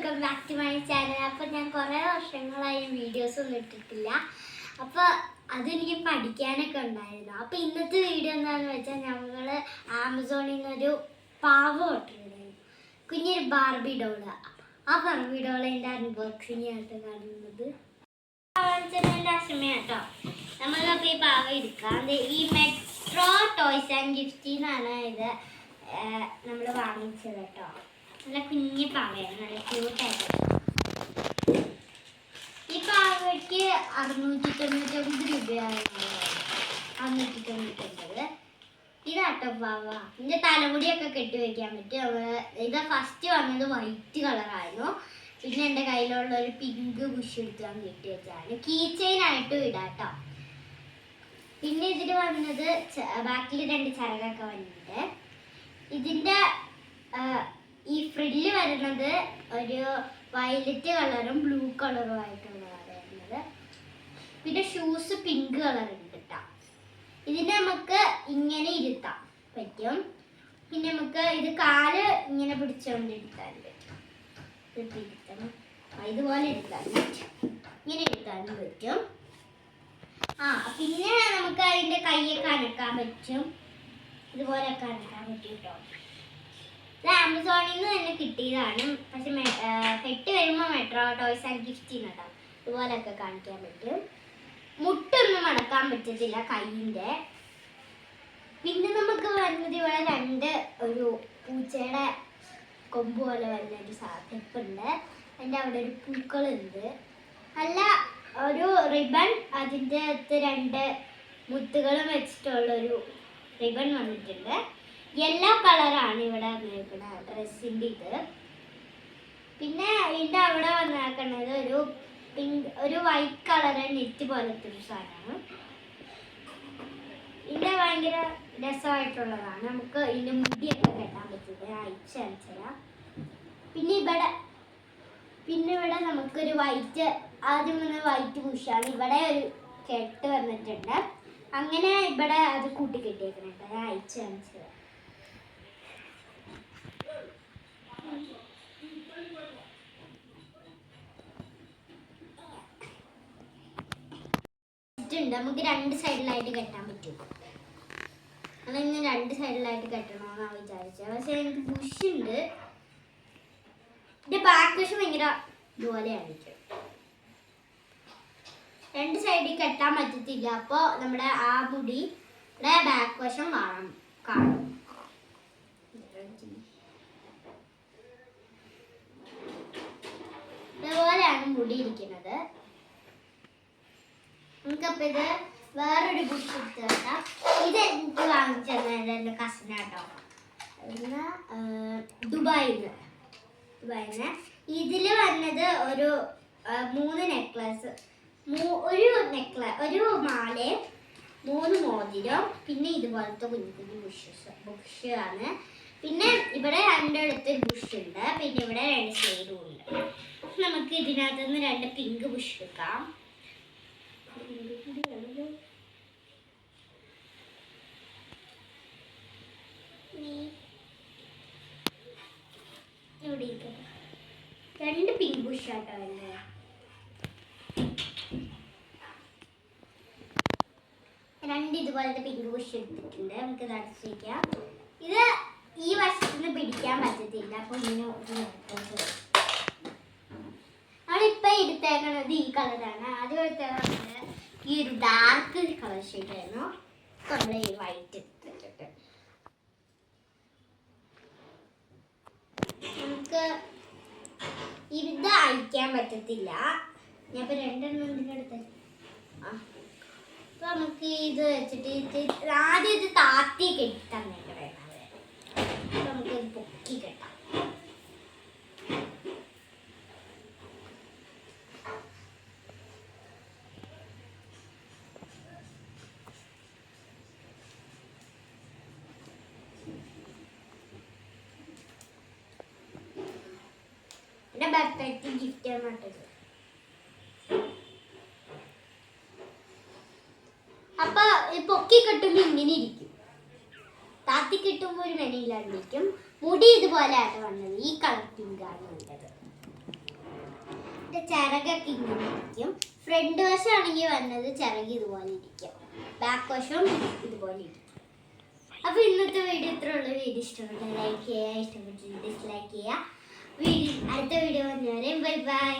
Welcome back to my channel. അപ്പോൾ ഞാൻ കുറേ വർഷങ്ങളായി വീഡിയോസ് ഒന്നും ഇട്ടിട്ടില്ല. അപ്പോൾ അതെനിക്ക് പഠിക്കാനൊക്കെ ഉണ്ടായിരുന്നു. അപ്പോൾ ഇന്നത്തെ വീഡിയോ എന്താണെന്ന് വെച്ചാൽ ഞങ്ങൾ ആമസോണിൽ നിന്നൊരു പാവ ഇട്ടിട്ടുണ്ടായിരുന്നു, കുഞ്ഞൊരു ബാർബി ഡോള്. ആ ബാർബി ഡോളിൻ്റെ അൺബോക്സിങ് ആയിട്ട് കാണുന്നത് എൻ്റെ അശ്മ കേട്ടോ. നമ്മളപ്പോൾ ഈ പാവ എടുക്കാം. ഈ മെട്രോ ടോയ്സ് ആൻഡ് ഗിഫ്റ്റിന്നാണ് ഇത് നമ്മൾ വാങ്ങിച്ചത് കേട്ടോ. നല്ല കുഞ്ഞി പാവയാണ്, നല്ല ക്യൂട്ടായിട്ട്. ഈ പാവയ്ക്ക് 699 രൂപയാണ്. 699. ഇതാട്ടോ പാവ. ഇതിൻ്റെ തലമുടിയൊക്കെ കെട്ടി വയ്ക്കാൻ പറ്റും. ഇത് ഫസ്റ്റ് വന്നത് വൈറ്റ് കളറായിരുന്നു. പിന്നെ എൻ്റെ കയ്യിലുള്ള ഒരു പിങ്ക് ബുഷ് എടുത്താൽ കെട്ടി വെച്ചാണ്. കീ ചെയിൻ ആയിട്ടും ഇടാട്ടോ. പിന്നെ ഇതിൽ വന്നത് ബാക്കിൽ 2 ചിറകൊക്കെ വന്നിട്ടുണ്ട്. ഇതിൻ്റെ ഈ ഫ്രില്ല് വരുന്നത് ഒരു വയലറ്റ് കളറും ബ്ലൂ കളറും ആയിട്ടുള്ളതാണ് വരുന്നത്. പിന്നെ ഷൂസ് പിങ്ക് കളർ ഉണ്ട് കേട്ടോ. ഇതിനെ നമുക്ക് ഇങ്ങനെ ഇരുത്താൻ പറ്റും. പിന്നെ നമുക്ക് ഇത് കാല് ഇങ്ങനെ പിടിച്ചുകൊണ്ട് ഇരുത്താൻ പറ്റും. ഇതുപോലെ ഇരുത്താൻ പറ്റും, ഇങ്ങനെ ഇരുത്താനും പറ്റും. പിന്നെ നമുക്ക് അതിൻ്റെ കൈയൊക്കെ അനക്കാൻ പറ്റും, ഇതുപോലെയൊക്കെ അനക്കാൻ പറ്റും കേട്ടോ. ഇത് ആമസോണിൽ നിന്ന് തന്നെ കിട്ടിയതാണ്. പക്ഷെ കെട്ടി വരുമ്പോൾ മെട്രോ ടോയ്സ് ആൻഡ് ഗിഫ്റ്റ് കേട്ടോ. ഇതുപോലെയൊക്കെ കാണിക്കാൻ പറ്റും. മുട്ടൊന്നും മടക്കാൻ പറ്റത്തില്ല കൈയിൻ്റെ. പിന്നെ നമുക്ക് വരുന്നത് ഇവിടെ 2 ഒരു പൂച്ചയുടെ കൊമ്പ് പോലെ വരുന്ന ഒരു സാധനമുണ്ട്. അതിൻ്റെ അവിടെ ഒരു പൂക്കളുണ്ട്. അല്ല ഒരു റിബൺ, അതിൻ്റെ അകത്ത് 2 മുത്തുകളും വെച്ചിട്ടുള്ളൊരു റിബൺ വന്നിട്ടുണ്ട്. യെല്ലോ കളറാണ് ഇവിടെ വന്നിരിക്കുന്ന ഡ്രസ്സിൻ്റെ ഇത്. പിന്നെ ഇതിൻ്റെ അവിടെ വന്നിരിക്കുന്നത് ഒരു പിങ്ക്, ഒരു വൈറ്റ് കളർ നെറ്റ് പോലത്തെ ഒരു സാധനമാണ്. ഇതിൻ്റെ ഭയങ്കര രസമായിട്ടുള്ളതാണ്. നമുക്ക് ഇതിൻ്റെ മുടിയൊക്കെ കെട്ടാൻ പറ്റും. അയച്ചു കാണിച്ചുതരാം. പിന്നെ ഇവിടെ നമുക്കൊരു വൈറ്റ്, ആദ്യം വന്ന വൈറ്റ് ബുഷാണ്. ഇവിടെ ഒരു കെട്ട് വന്നിട്ടുണ്ട്. അങ്ങനെ ഇവിടെ അത് കൂട്ടിക്കെട്ടിയേക്കുന്നുണ്ട്. ഞാൻ അയച്ചു കാണിച്ചത്. നമുക്ക് 2 സൈഡിലായിട്ട് കെട്ടാൻ പറ്റും. അതിങ്ങനെ 2 സൈഡിലായിട്ട് കെട്ടണമെന്നാണ് വിചാരിച്ചത്. പക്ഷെ എനിക്ക് ബുഷുണ്ട്. ഇതിന്റെ ബാക്ക് വശം ഭയങ്കര ഇതുപോലെയായിരിക്കും. 2 സൈഡിൽ കെട്ടാൻ പറ്റത്തില്ല. അപ്പോൾ നമ്മുടെ ആ മുടിയുടെ ബാക്ക് വശം കാണും. ഇതുപോലെയാണ് മുടി ഇരിക്കുന്നത്. നമുക്കപ്പോൾ ഇത് വേറൊരു ബുഷ് എടുത്ത് കേട്ടാം. ഇത് എനിക്ക് വാങ്ങിച്ചു തന്നത് എൻ്റെ കസിനാട്ടോ. ദുബായിന്ന്. ഇതിൽ വന്നത് ഒരു 3 നെക്ലസ്, ഒരു മാലയും 3 മോതിരം, പിന്നെ ഇതുപോലത്തെ കുഞ്ഞു കുഞ്ഞു ബുഷ് ആണ്. പിന്നെ ഇവിടെ 2 ബുഷ് ഉണ്ട്. പിന്നെ ഇവിടെ 2 സൈഡും ഉണ്ട്. നമുക്ക് ഇതിനകത്തുനിന്ന് 2 പിങ്ക് ബുഷ് എടുക്കാം. ഇവിടെ 2 പിങ്ക് ബുഷ് ആട്ടോ വേണ്ടത്. ഇതുപോലത്തെ പിങ്ക് ബുഷ് എടുത്തിട്ടുണ്ട്. നമുക്ക് നടത്തിക്കാം. ഇത് ഈ വശത്തുനിന്ന് പിടിക്കാൻ പറ്റത്തില്ല. അപ്പോൾ നമ്മളിപ്പോൾ എടുത്തേക്കണത് ഈ കളറാണ്. ആദ്യം എടുത്തേക്കണത് ഈ ഒരു ഡാർക്ക് കളർ ഷെയ്ഡായിരുന്നു. നമ്മൾ ഈ വൈറ്റ് എടുത്തിട്ട് നമുക്ക് ഇത് അയക്കാൻ പറ്റത്തില്ല. ഞാൻ ഇപ്പോൾ 2 ഇതിനെടുത്ത് അപ്പോൾ നമുക്ക് ഇത് വെച്ചിട്ട് ആദ്യം ഇത് താത്തി കെട്ടാൻ വേണ്ടത്. അപ്പോൾ നമുക്കിത് പൊക്കി കെട്ടാം. എൻ്റെ ബർത്ത്ഡേക്ക് ഗിഫ്റ്റ് ആണ് കേട്ടത്. അപ്പൊ പൊക്കി കെട്ടുമ്പോൾ ഇങ്ങനെ ഇരിക്കും. താത്തി കെട്ടുമ്പോൾ ഒരു മെനയില്ലാണ്ടിരിക്കും. മുടി ഇതുപോലെ ആയിട്ട് വന്നത്. ഈ കളർ പിങ്കാണ് വേണ്ടത്. ചിറകൊക്കെ ഇങ്ങനെ ഇരിക്കും. ഫ്രണ്ട് വശമാണെങ്കിൽ വന്നത് ചിറക് ഇതുപോലെ ഇരിക്കും, ബാക്ക് വശവും ഇതുപോലെ ഇരിക്കും. അപ്പോൾ ഇന്നത്തെ വീഡിയോ ഇത്രയുള്ള. വീഡിയോ ഇഷ്ടപ്പെട്ട ലൈക്ക് ചെയ്യുക, ഇഷ്ടപ്പെട്ടിട്ട് ഡിസ്ലൈക്ക് ചെയ്യുക. അടുത്ത വീഡിയോ വന്നവരെ ബൈ ബൈ.